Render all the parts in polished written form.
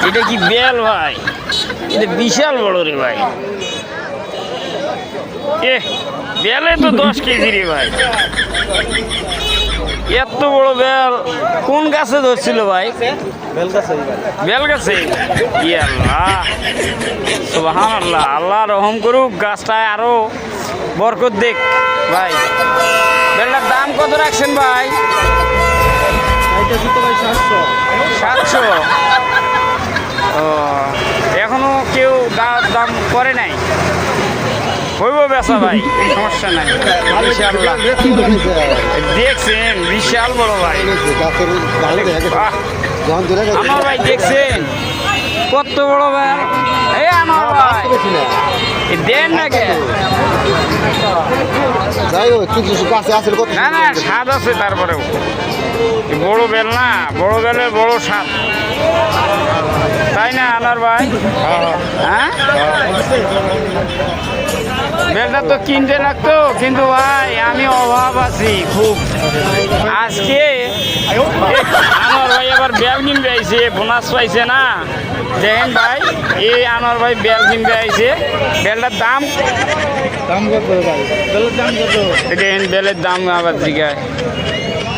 এটা কি বেল ভাই? এটা বিশাল বড় রে ভাই। এ বেলে তো 10 কেজি রে ভাই। এত বড় বেল কোন গাছে ধরছিল ভাই? বেল গাছে। ই আল্লাহ, সুবহানাল্লাহ। আল্লাহ রহম করুক, গাছটায় আরো বরকত দেখ ভাই। বেলটার দাম কত রাখছেন ভাই? 700। ও, এখনো কেউ দাম করে নাই? হইব বেচা ভাই, সমস্যা নাই ইনশাআল্লাহ। দেখছেন বিশাল বড় ভাই। আমার ভাই দেখছেন কত বড় ভাই? এই আমার ভাই দেন না কে? না না, স্বাদ আছে তারপরেও। বড় বেল না, বড় বেলের বড় স্বাদ, তাই না আনার ভাই? হ্যাঁ, বেলটা তো কিনতে লাগতো, কিন্তু ভাই আমি অভাব আছি খুব। আজকে আনোয়ার ভাই আবার বেল কিনবে আইছে, বোনাস পাইছে না। দেখেন ভাই, এই আনোয়ার ভাই বেল কিনবে আইছে। বেলটার দাম কত ভাই? বেলের দাম কত? দেখেন বেলের দাম আবার জিগায়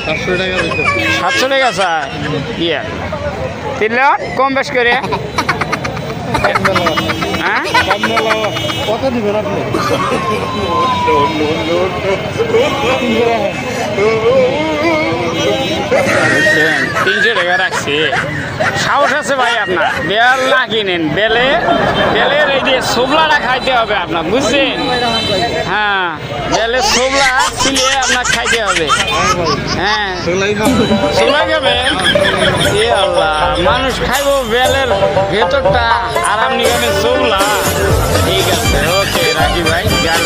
700 টাকা। 700 টাকা চায়? ইয়া তিনলে কম বেশ করে। হ্যাঁ, কত দিবেন আপনি? 300 টাকা রাখছি। সাহস আছে ভাই আপনার? বেল না কিনেন, বেলের এই যে ছোবলাটা খাইতে হবে আপনার, বুঝছেন? হ্যাঁ, বেলের ছোবলা ছিলে আপনার খাইতে হবে। হ্যাঁ, ছোবলাই খাবেন? এ আল্লাহ, মানুষ খাইব বেলের ভেতরটা, আর আপনি খাবেন ছোবলা। ঠিক আছে, ওকে রাখি ভাই, গেল।